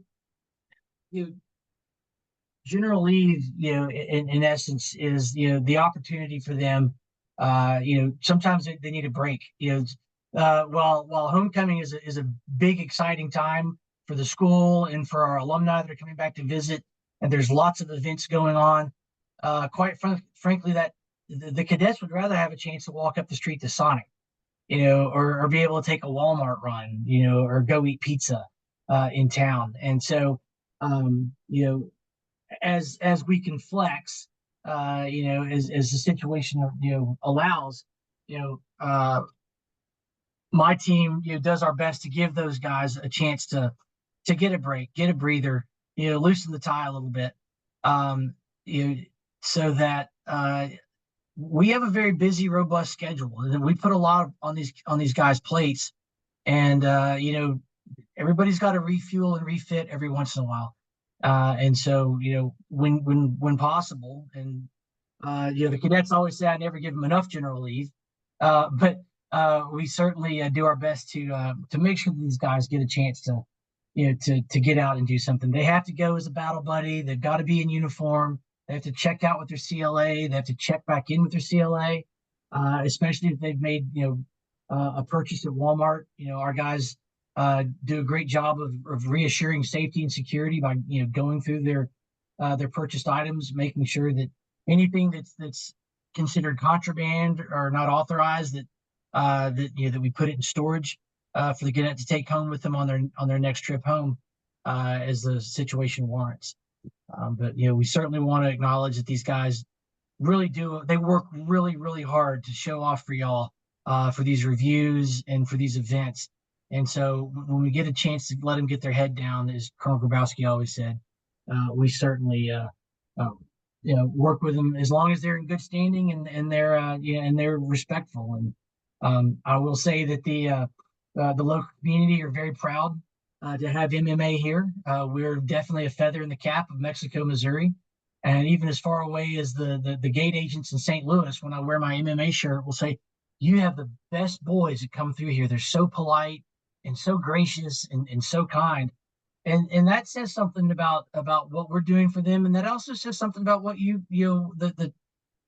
general leave, in essence, is the opportunity for them. Sometimes they need a break. While homecoming is a big exciting time for the school and for our alumni that are coming back to visit, and there's lots of events going on. Quite frankly, that the cadets would rather have a chance to walk up the street to Sonic, or be able to take a Walmart run, or go eat pizza in town. And so, as we can flex, as the situation allows, my team does our best to give those guys a chance to get a break, get a breather, loosen the tie a little bit, so that we have a very busy, robust schedule, and we put a lot on these guys' plates, and everybody's got to refuel and refit every once in a while, and so when possible, and the cadets always say I never give them enough general leave, but we certainly do our best to make sure that these guys get a chance to to get out and do something. They have to go as a battle buddy. They've got to be in uniform. They have to check out with their CLA. They have to check back in with their CLA, especially if they've made a purchase at Walmart. Our guys do a great job of reassuring safety and security by going through their purchased items, making sure that anything that's considered contraband or not authorized that we put it in storage for the cadet to take home with them on their next trip home as the situation warrants. But we certainly want to acknowledge that these guys they work really hard to show off for y'all for these reviews and for these events. And so when we get a chance to let them get their head down, as Colonel Grabowski always said, we certainly work with them as long as they're in good standing and they're and they're respectful. And I will say that the local community are very proud to have MMA here. We're definitely a feather in the cap of Mexico, Missouri. And even as far away as the gate agents in St. Louis, when I wear my MMA shirt, will say, you have the best boys that come through here. They're so polite and so gracious and so kind. And that says something about what we're doing for them. And that also says something about what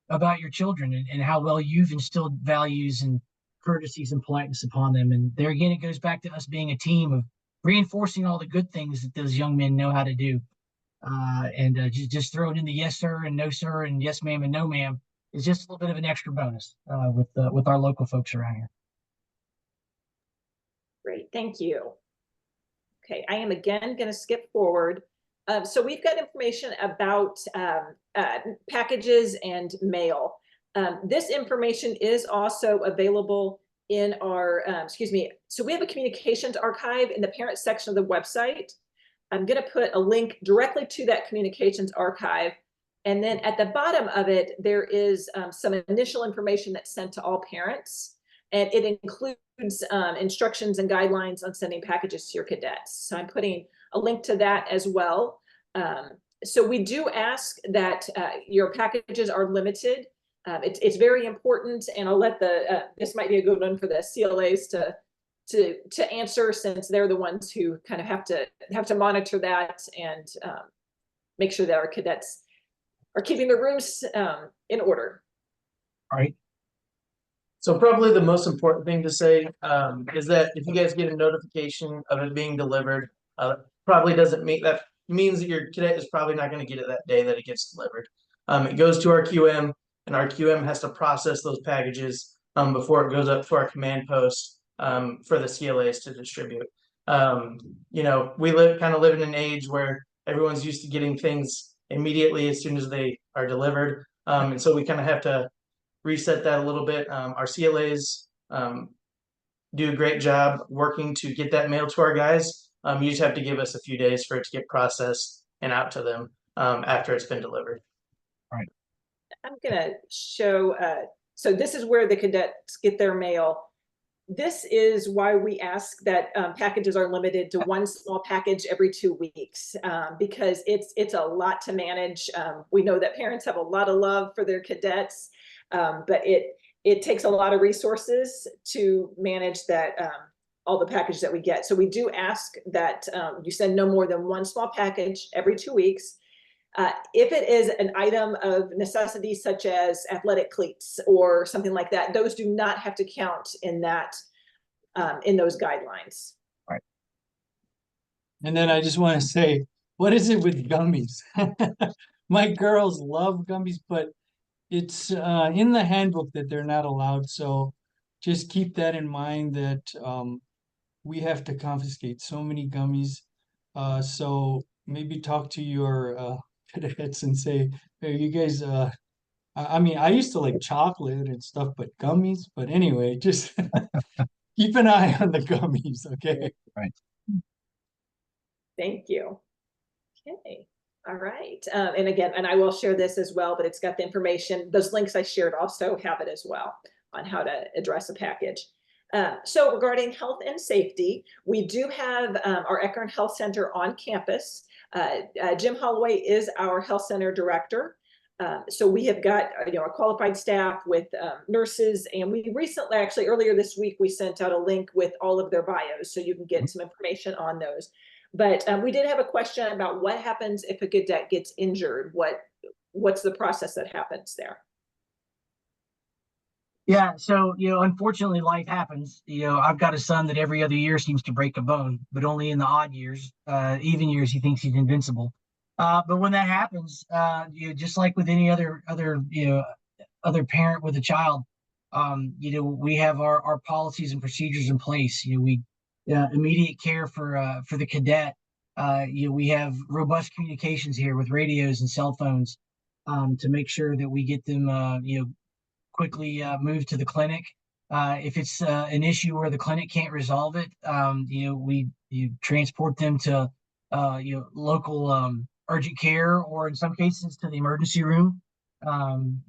about your children and how well you've instilled values and courtesies and politeness upon them. And there again, it goes back to us being a team of reinforcing all the good things that those young men know how to do. And just throwing in the yes sir and no sir and yes ma'am and no ma'am is just a little bit of an extra bonus with our local folks around here. Great, thank you. Okay, I am again going to skip forward. So we've got information about packages and mail. This information is also available in our, so we have a communications archive in the parent section of the website. I'm going to put a link directly to that communications archive. And then at the bottom of it, there is some initial information that's sent to all parents. And it includes instructions and guidelines on sending packages to your cadets. So I'm putting a link to that as well. So we do ask that your packages are limited. It's very important, and I'll let this might be a good one for the CLAs to answer, since they're the ones who kind of have to monitor that and make sure that our cadets are keeping the rooms in order. All right. So probably the most important thing to say is that if you guys get a notification of it being delivered, probably doesn't mean that means that your cadet is probably not going to get it that day that it gets delivered. It goes to our QM, and our QM has to process those packages before it goes up to our command post for the CLAs to distribute. We live in an age where everyone's used to getting things immediately as soon as they are delivered, and so we kind of have to reset that a little bit. Our CLAs do a great job working to get that mail to our guys. You just have to give us a few days for it to get processed and out to them after it's been delivered. All right. I'm going to show, so this is where the cadets get their mail. This is why we ask that packages are limited to one small package every 2 weeks, because it's a lot to manage. We know that parents have a lot of love for their cadets, but it takes a lot of resources to manage that, all the packages that we get. So we do ask that you send no more than one small package every 2 weeks. If it is an item of necessity, such as athletic cleats or something like that, those do not have to count in that, in those guidelines. Right. And then I just want to say, what is it with gummies? My girls love gummies, but it's in the handbook that they're not allowed. So just keep that in mind, that we have to confiscate so many gummies. So maybe talk to your cadets and say, hey, you guys, I mean, I used to like chocolate and stuff, but gummies. But anyway, just keep an eye on the gummies, okay? Right. Thank you. Okay. All right. And again, and I will share this as well, but it's got the information. Those links I shared also have it as well on how to address a package. So regarding health and safety, we do have our Eckern Health Center on campus. Jim Holloway is our health center director. So we have got a qualified staff with nurses, and we recently, actually earlier this week, we sent out a link with all of their bios, so you can get some information on those. But we did have a question about what happens if a cadet gets injured. What's the process that happens there? Yeah, so unfortunately, life happens. I've got a son that every other year seems to break a bone, but only in the odd years. Even years, he thinks he's invincible. But when that happens, just like with any other parent with a child, we have our policies and procedures in place. We immediate care for the cadet. We have robust communications here with radios and cell phones. to make sure that we get them, quickly moved to the clinic. If it's an issue where the clinic can't resolve it, you transport them to local urgent care, or in some cases to the emergency room. And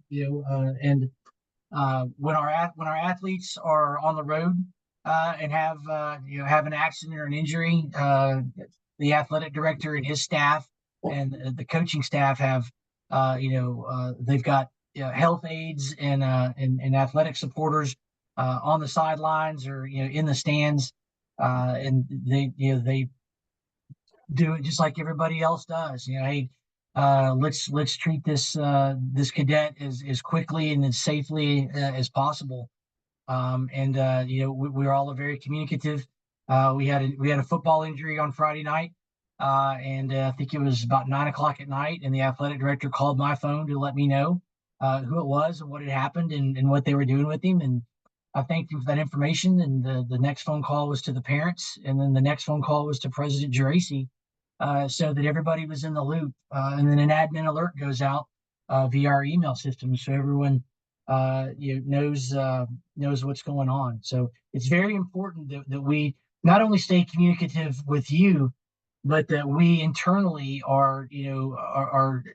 when our athletes are on the road and have an accident or an injury, the athletic director and his staff and the coaching staff have they've got health aides and athletic supporters on the sidelines or in the stands, and they do it just like everybody else does. Hey, let's treat this cadet as quickly and as safely as possible. And we're all very communicative. We had a football injury on Friday night, and I think it was about 9 o'clock at night, and the athletic director called my phone to let me know who it was and what had happened and what they were doing with him. And I thanked him for that information. And the next phone call was to the parents, and then the next phone call was to President Geraci, so that everybody was in the loop. And then an admin alert goes out via our email system, so everyone knows what's going on. So it's very important that we not only stay communicative with you, but that we internally are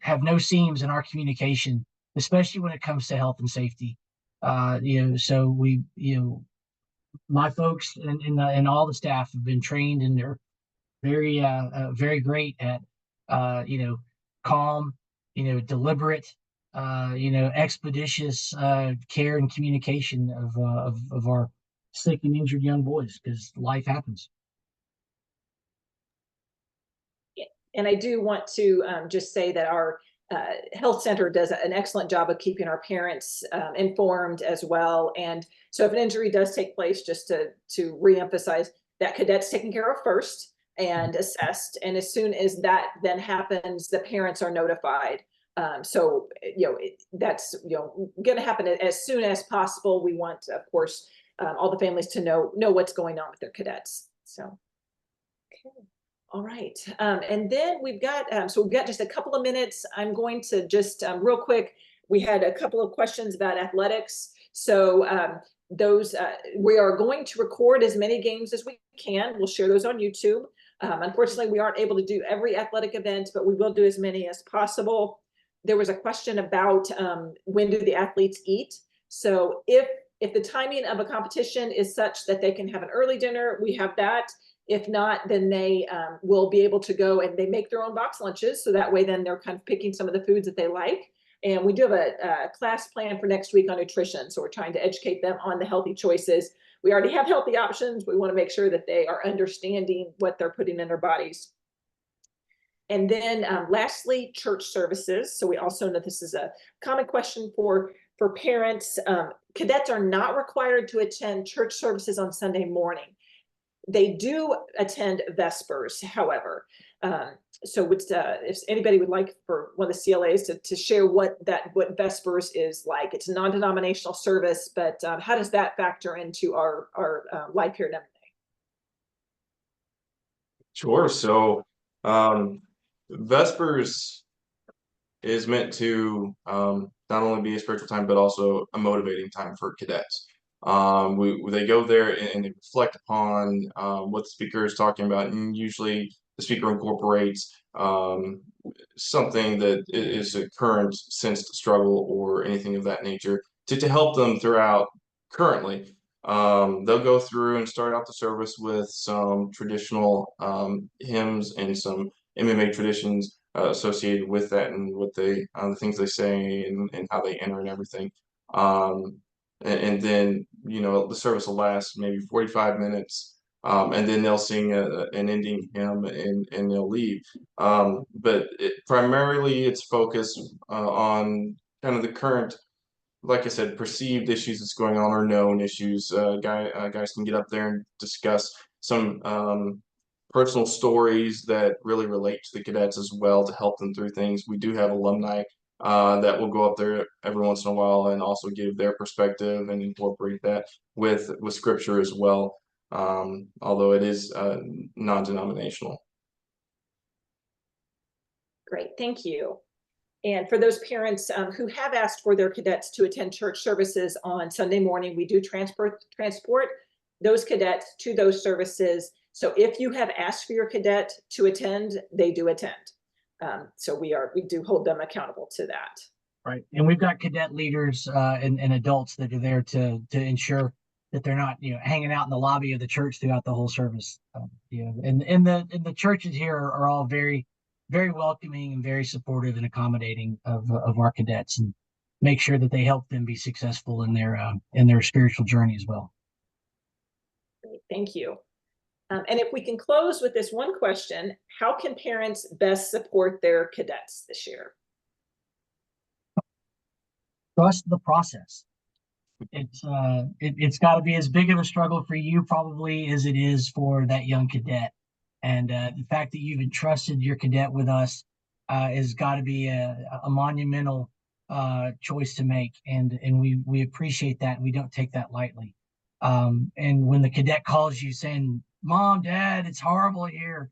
have no seams in our communication, especially when it comes to health and safety. So we my folks and all the staff have been trained, and they're very great at calm, deliberate, expeditious care and communication of our sick and injured young boys, because life happens. And I do want to just say that our health center does an excellent job of keeping our parents informed as well. And so if an injury does take place, just to reemphasize, that cadet's taken care of first and assessed. And as soon as that then happens, the parents are notified. So, that's, going to happen as soon as possible. We want, of course, all the families to know what's going on with their cadets. So, okay. All right. And then we've got just a couple of minutes. I'm going to just real quick, we had a couple of questions about athletics. So those we are going to record as many games as we can. We'll share those on YouTube. Unfortunately, we aren't able to do every athletic event, but we will do as many as possible. There was a question about when do the athletes eat? So if the timing of a competition is such that they can have an early dinner, we have that. If not, then they will be able to go and they make their own box lunches. So that way, then they're kind of picking some of the foods that they like. And we do have a class plan for next week on nutrition. So we're trying to educate them on the healthy choices. We already have healthy options. We want to make sure that they are understanding what they're putting in their bodies. And then lastly, church services. So we also know this is a common question for parents. Cadets are not required to attend church services on Sunday morning. They do attend Vespers, however. So if anybody would like for one of the CLAs to share what Vespers is like. It's a non-denominational service, but how does that factor into our life here at MMA? Sure. So Vespers is meant to not only be a spiritual time, but also a motivating time for cadets. They go there and they reflect upon what the speaker is talking about, and usually the speaker incorporates something that is a current sensed struggle or anything of that nature to help them throughout currently. They'll go through and start out the service with some traditional hymns and some MMA traditions associated with that, and what the things they say and how they enter and everything. And then the service will last maybe 45 minutes, and then they'll sing an ending hymn and they'll leave. But primarily it's focused on kind of the current, like I said, perceived issues that's going on or known issues. Guys can get up there and discuss some personal stories that really relate to the cadets as well to help them through things. We do have alumni that will go up there every once in a while and also give their perspective and incorporate that with scripture as well, although it is non-denominational. Great, thank you. And for those parents who have asked for their cadets to attend church services on Sunday morning, we do transport those cadets to those services. So if you have asked for your cadet to attend, they do attend. So we do hold them accountable to that. Right. And we've got cadet leaders and adults that are there to ensure that they're not, hanging out in the lobby of the church throughout the whole service. And the churches here are all very, very welcoming and very supportive and accommodating of our cadets, and make sure that they help them be successful in their spiritual journey as well. Great, thank you. And if we can close with this one question, how can parents best support their cadets this year? Trust the process. It's got to be as big of a struggle for you probably as it is for that young cadet. And the fact that you've entrusted your cadet with us has got to be a monumental choice to make. And we appreciate that. We don't take that lightly. And when the cadet calls you saying, "Mom, Dad, it's horrible here,"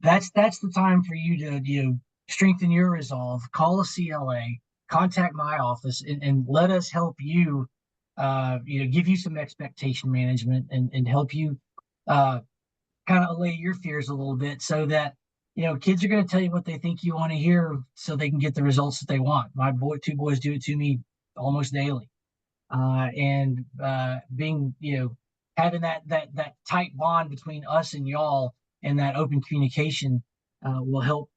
that's the time for you to strengthen your resolve. Call a CLA, contact my office, and let us help you. Give you some expectation management and help you kind of allay your fears a little bit, so that kids are going to tell you what they think you want to hear, so they can get the results that they want. My two boys do it to me almost daily. And being, having that tight bond between us and y'all, and that open communication will help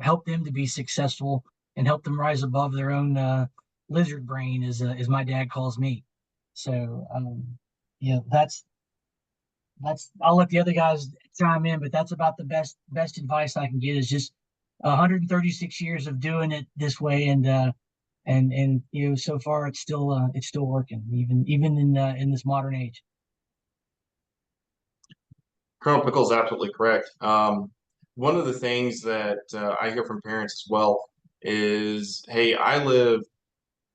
help them to be successful, and help them rise above their own lizard brain, as my dad calls me. So that's I'll let the other guys chime in, but that's about the best advice I can get, is just 136 years of doing it this way. And so far it's still working, even in this modern age. Colonel Pickle is absolutely correct. One of the things that I hear from parents as well is, "Hey, I live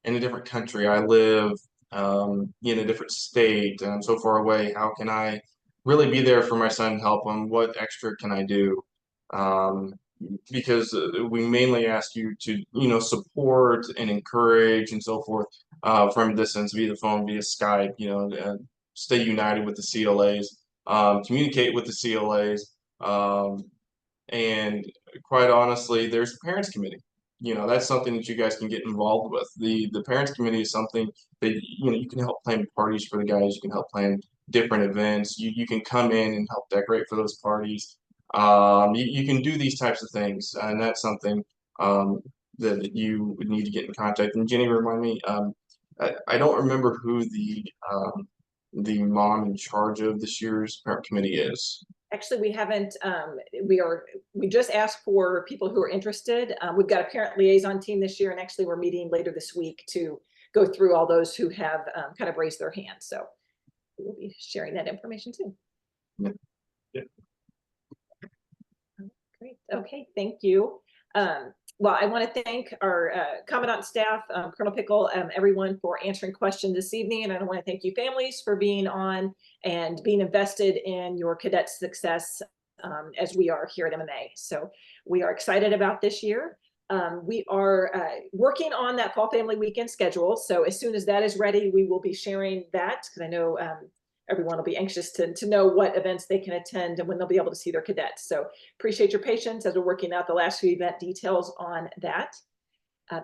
in a different country. I live in a different state, and I'm so far away. How can I really be there for my son and help him? What extra can I do?" Because we mainly ask you to support and encourage and so forth from a distance, via the phone, via Skype. Stay united with the CLAs, communicate with the CLAs, and quite honestly, there's a parents committee. That's something that you guys can get involved with. The parents committee is something that you can help plan parties for the guys. You can help plan different events. You can come in and help decorate for those parties. You can do these types of things, and that's something that you would need to get in contact. And Jenny, remind me, I don't remember who the mom in charge of this year's parent committee is. Actually, we haven't, we just asked for people who are interested. We've got a parent liaison team this year, and actually we're meeting later this week to go through all those who have kind of raised their hand. So we'll be sharing that information too. Yeah. Great. Okay, thank you. Well, I want to thank our Commandant staff, Colonel Pickle, everyone for answering questions this evening. And I want to thank you families for being on and being invested in your cadet success as we are here at MMA. So we are excited about this year. We are working on that Fall Family Weekend schedule. So as soon as that is ready, we will be sharing that, because I know everyone will be anxious to know what events they can attend and when they'll be able to see their cadets. So appreciate your patience as we're working out the last few event details on that.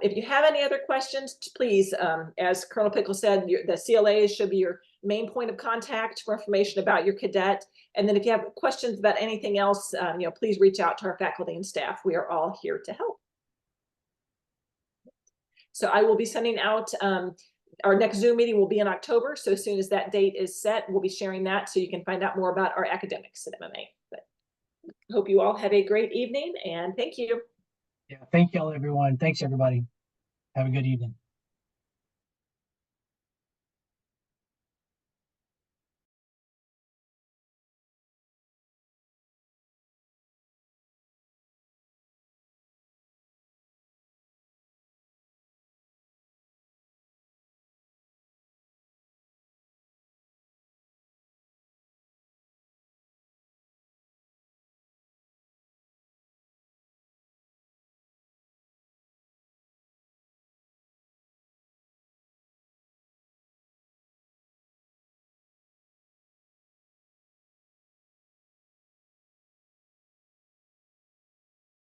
If you have any other questions, please, as Colonel Pickle said, the CLAs should be your main point of contact for information about your cadet. And then if you have questions about anything else, please reach out to our faculty and staff. We are all here to help. So I will be sending out our next Zoom meeting will be in October. So as soon as that date is set, we'll be sharing that so you can find out more about our academics at MMA. But hope you all have a great evening, and thank you. Yeah, thank you all, everyone. Thanks, everybody. Have a good evening.